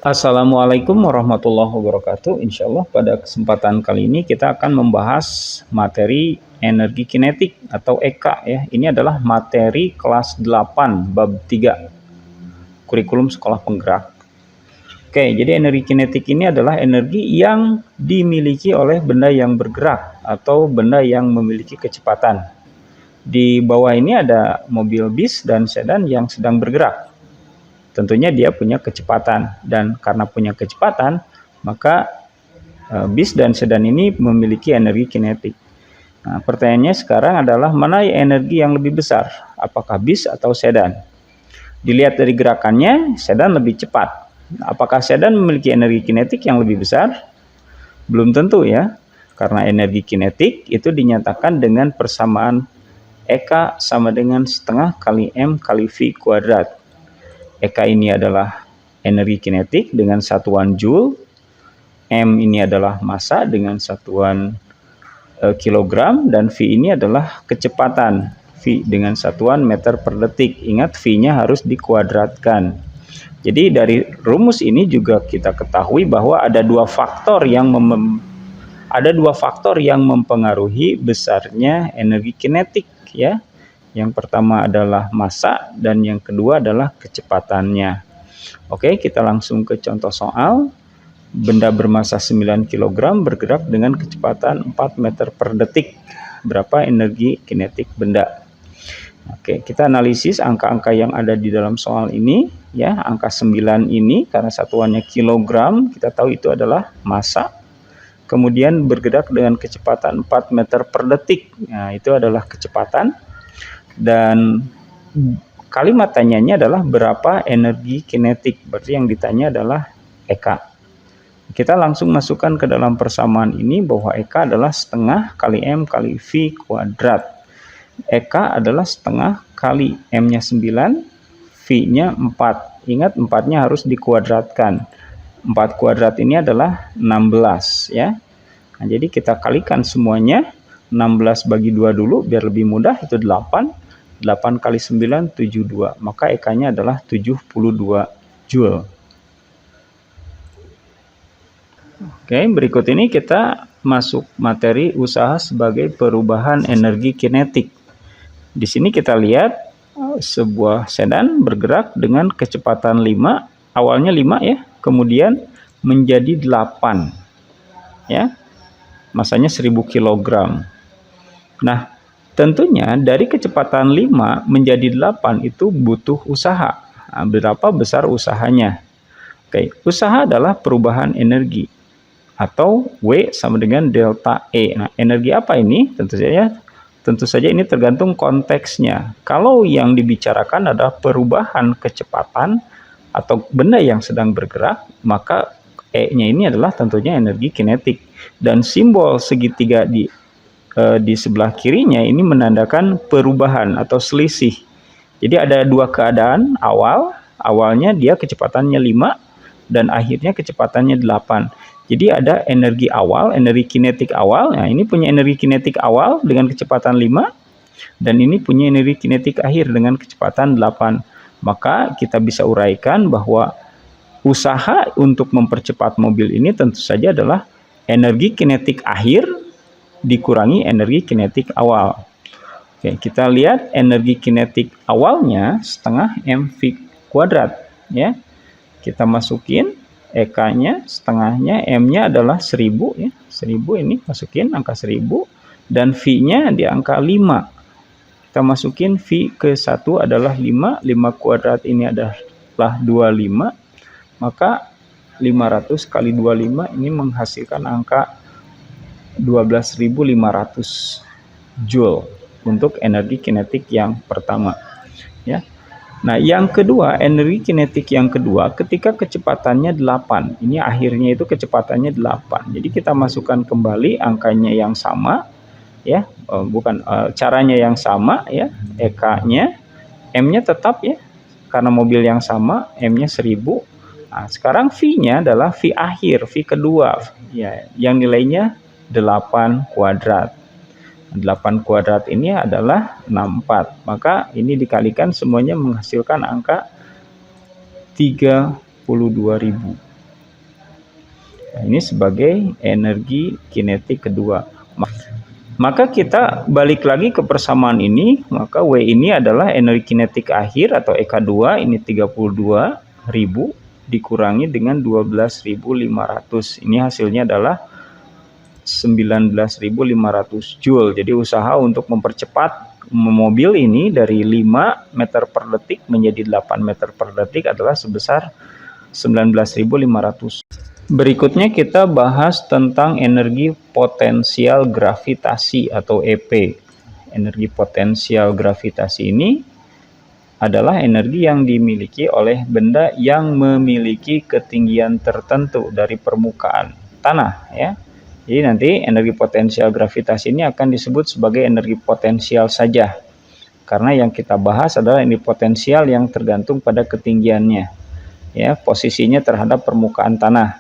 Assalamualaikum warahmatullahi wabarakatuh. Insya Allah pada kesempatan kali ini kita akan membahas materi energi kinetik atau EK ya. Ini adalah materi kelas 8 bab 3 kurikulum sekolah penggerak. Oke, jadi energi kinetik ini adalah energi yang dimiliki oleh benda yang bergerak atau benda yang memiliki kecepatan. Di bawah ini ada mobil bis dan sedan yang sedang bergerak. Tentunya dia punya kecepatan, dan karena punya kecepatan maka bis dan sedan ini memiliki energi kinetik. Nah, pertanyaannya sekarang adalah mana energi yang lebih besar, apakah bis atau sedan? Dilihat dari gerakannya, sedan lebih cepat. Apakah sedan memiliki energi kinetik yang lebih besar? Belum tentu ya, karena energi kinetik itu dinyatakan dengan persamaan EK sama dengan setengah kali M kali V kuadrat. EK ini adalah energi kinetik dengan satuan Joule, M ini adalah massa dengan satuan kilogram, dan V ini adalah kecepatan, V dengan satuan meter per detik. Ingat, V-nya harus dikuadratkan. Jadi dari rumus ini juga kita ketahui bahwa ada dua faktor yang mempengaruhi besarnya energi kinetik ya. Yang pertama adalah massa dan yang kedua adalah kecepatannya. Oke, kita langsung ke contoh soal. Benda bermassa 9 kg bergerak dengan kecepatan 4 meter per detik. Berapa energi kinetik benda? Oke, kita analisis angka-angka yang ada di dalam soal ini ya. Angka 9 ini karena satuannya kilogram, kita tahu itu adalah massa. Kemudian bergerak dengan kecepatan 4 meter per detik. Nah, itu adalah kecepatan. Dan kalimat tanyanya adalah berapa energi kinetik, berarti yang ditanya adalah EK. Kita langsung masukkan ke dalam persamaan ini bahwa EK adalah setengah kali M kali V kuadrat. EK adalah setengah kali M-nya 9, V-nya 4. Ingat, 4-nya harus dikuadratkan. 4 kuadrat ini adalah 16 ya. Nah, jadi kita kalikan semuanya. 16 bagi 2 dulu biar lebih mudah, itu 8. 8 kali 9, 72. Maka EK-nya adalah 72 Joule. Oke, berikut ini kita masuk materi usaha sebagai perubahan energi kinetik. Di sini kita lihat sebuah sedan bergerak dengan kecepatan 5, awalnya 5 ya, kemudian menjadi 8 ya. Massanya 1000 kg. Nah, tentunya dari kecepatan 5 menjadi 8 itu butuh usaha. Nah, berapa besar usahanya? Oke, usaha adalah perubahan energi atau W sama dengan delta E. Nah, energi apa ini? Tentu saja ini tergantung konteksnya. Kalau yang dibicarakan adalah perubahan kecepatan atau benda yang sedang bergerak, maka E-nya ini adalah tentunya energi kinetik. Dan simbol segitiga di sebelah kirinya ini menandakan perubahan atau selisih. Jadi ada dua keadaan. Awalnya dia kecepatannya 5 dan akhirnya kecepatannya 8. Jadi ada energi awal, energi kinetik awal. Nah, ini punya energi kinetik awal dengan kecepatan 5 dan ini punya energi kinetik akhir dengan kecepatan 8. Maka kita bisa uraikan bahwa usaha untuk mempercepat mobil ini tentu saja adalah energi kinetik akhir dikurangi energi kinetik awal. Oke, kita lihat energi kinetik awalnya setengah mv kuadrat ya. Kita masukin EK-nya, setengahnya, M-nya adalah 1000 ya. 1000 ini masukin angka 1000 dan V-nya di angka 5. Kita masukin V ke 1 adalah 5, 5 kuadrat ini adalah 25. Maka 500 kali 25 ini menghasilkan angka 12.500 Joule untuk energi kinetik yang pertama ya. Nah, yang kedua, energi kinetik yang kedua ketika kecepatannya 8. Ini akhirnya itu kecepatannya 8. Jadi kita masukkan kembali angkanya yang sama ya, caranya yang sama ya. EK-nya, M-nya tetap ya. Karena mobil yang sama, M-nya 1000. Nah, sekarang V-nya adalah V akhir, V kedua ya, yang nilainya 8 kuadrat. 8 kuadrat ini adalah 64. Maka ini dikalikan semuanya menghasilkan angka 32.000. Nah, ini sebagai energi kinetik kedua. Maka kita balik lagi ke persamaan ini, maka W ini adalah energi kinetik akhir atau EK2, ini 32.000 dikurangi dengan 12.500. Ini hasilnya adalah 19.500 Joule. Jadi usaha untuk mempercepat mobil ini dari 5 meter per detik menjadi 8 meter per detik adalah sebesar 19.500. Berikutnya kita bahas tentang energi potensial gravitasi atau EP. Energi potensial gravitasi ini adalah energi yang dimiliki oleh benda yang memiliki ketinggian tertentu dari permukaan tanah, ya. Jadi nanti energi potensial gravitasi ini akan disebut sebagai energi potensial saja. Karena yang kita bahas adalah energi potensial yang tergantung pada ketinggiannya, ya, posisinya terhadap permukaan tanah.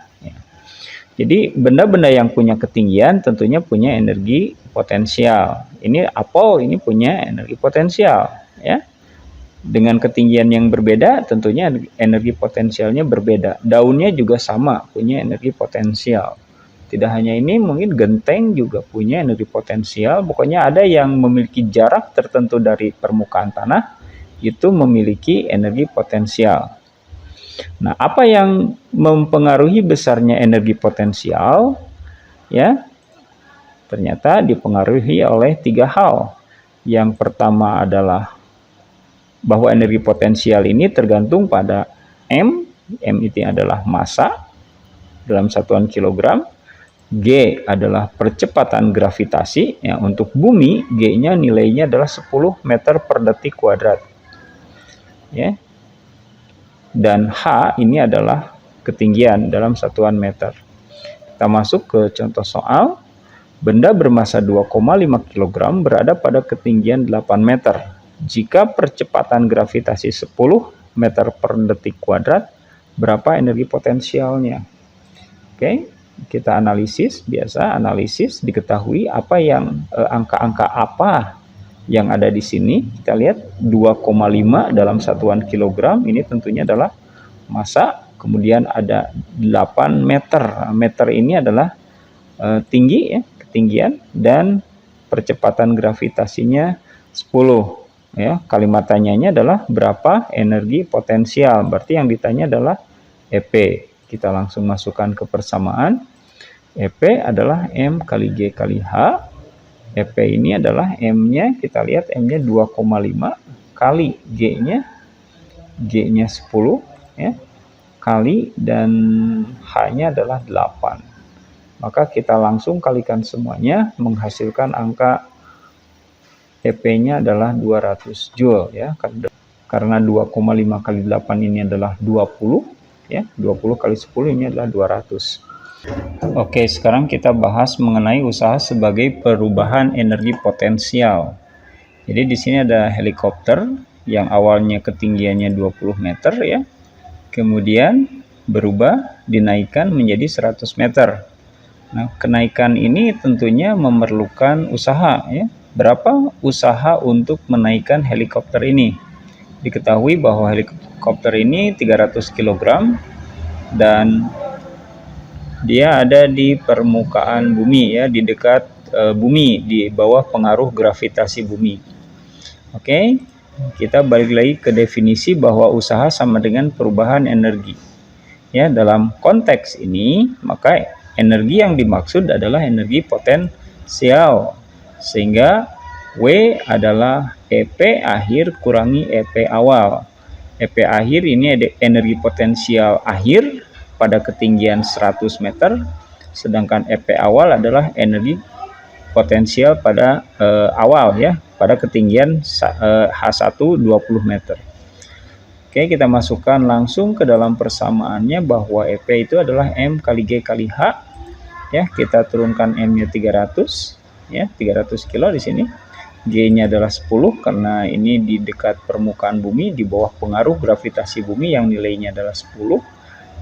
Jadi benda-benda yang punya ketinggian tentunya punya energi potensial. Ini apel ini punya energi potensial, ya. Dengan ketinggian yang berbeda tentunya energi potensialnya berbeda. Daunnya juga sama, punya energi potensial. Tidak hanya ini, mungkin genteng juga punya energi potensial. Pokoknya ada yang memiliki jarak tertentu dari permukaan tanah itu memiliki energi potensial. Nah, apa yang mempengaruhi besarnya energi potensial? Ya, ternyata dipengaruhi oleh 3 hal. Yang pertama adalah bahwa energi potensial ini tergantung pada M. M itu adalah massa dalam satuan kilogram. G adalah percepatan gravitasi. Ya, untuk bumi, G-nya nilainya adalah 10 meter per detik kuadrat. Ya. Dan H ini adalah ketinggian dalam satuan meter. Kita masuk ke contoh soal. Benda bermasa 2,5 kg berada pada ketinggian 8 meter. Jika percepatan gravitasi 10 meter per detik kuadrat, berapa energi potensialnya? Oke, kita analisis. Biasa analisis diketahui apa yang angka-angka apa yang ada di sini. Kita lihat 2,5 dalam satuan kilogram, ini tentunya adalah massa. Kemudian ada 8 meter. Meter ini adalah tinggi, ya, ketinggian, dan percepatan gravitasinya 10. Ya, kalimat tanyanya adalah berapa energi potensial. Berarti yang ditanya adalah EP. Kita langsung masukkan ke persamaan. EP adalah M kali G kali H. EP ini adalah M-nya, kita lihat M-nya 2,5 kali G-nya 10, ya, kali, dan H-nya adalah 8. Maka kita langsung kalikan semuanya, menghasilkan angka EP-nya adalah 200 Joule, ya. Karena 2,5 kali 8 ini adalah 20, ya. 20 kali 10 ini adalah 200. Oke, sekarang kita bahas mengenai usaha sebagai perubahan energi potensial. Jadi di sini ada helikopter yang awalnya ketinggiannya 20 meter, ya. Kemudian berubah dinaikkan menjadi 100 meter. Nah, kenaikan ini tentunya memerlukan usaha, ya. Berapa usaha untuk menaikkan helikopter ini? Diketahui bahwa helikopter ini 300 kg dan dia ada di permukaan bumi, ya, di dekat bumi, di bawah pengaruh gravitasi bumi. Oke, kita balik lagi ke definisi bahwa usaha sama dengan perubahan energi. Ya, dalam konteks ini, maka energi yang dimaksud adalah energi potensial. Sehingga W adalah EP akhir kurangi EP awal. EP akhir ini energi potensial akhir pada ketinggian 100 meter, sedangkan EP awal adalah energi potensial pada awal, ya, pada ketinggian H1 20 meter. Oke, kita masukkan langsung ke dalam persamaannya bahwa EP itu adalah M kali G kali H. Ya, kita turunkan M-nya 300, ya, 300 kilo di sini. G-nya adalah 10 karena ini di dekat permukaan bumi, di bawah pengaruh gravitasi bumi yang nilainya adalah 10.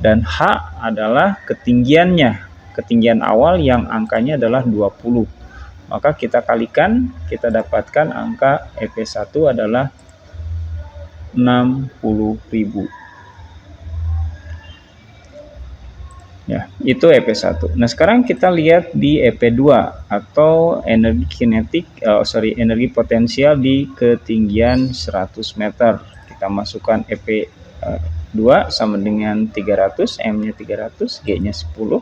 Dan H adalah ketinggiannya, ketinggian awal yang angkanya adalah 20. Maka kita kalikan, kita dapatkan angka EP1 adalah 60.000. Ya, itu EP1. Nah, sekarang kita lihat di EP2 atau energi kinetik, energi potensial di ketinggian 100 meter. Kita masukkan EP2 sama dengan 300, M-nya 300, G-nya 10,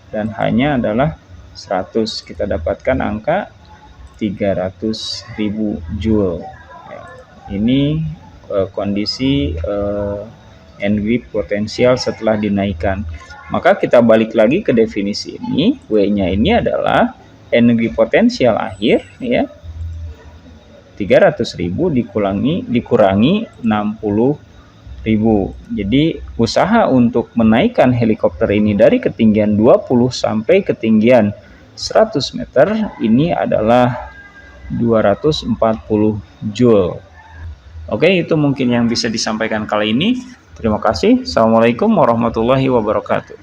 dan H-nya adalah 100. Kita dapatkan angka 300.000 Joule. Ya, ini kondisi energi potensial setelah dinaikkan. Maka kita balik lagi ke definisi ini, W-nya ini adalah energi potensial akhir, ya, 300.000 dikurangi 60.000. Jadi usaha untuk menaikkan helikopter ini dari ketinggian 20 sampai ketinggian 100 meter ini adalah 240 Joule. Oke, itu mungkin yang bisa disampaikan kali ini. Terima kasih. Assalamualaikum warahmatullahi wabarakatuh.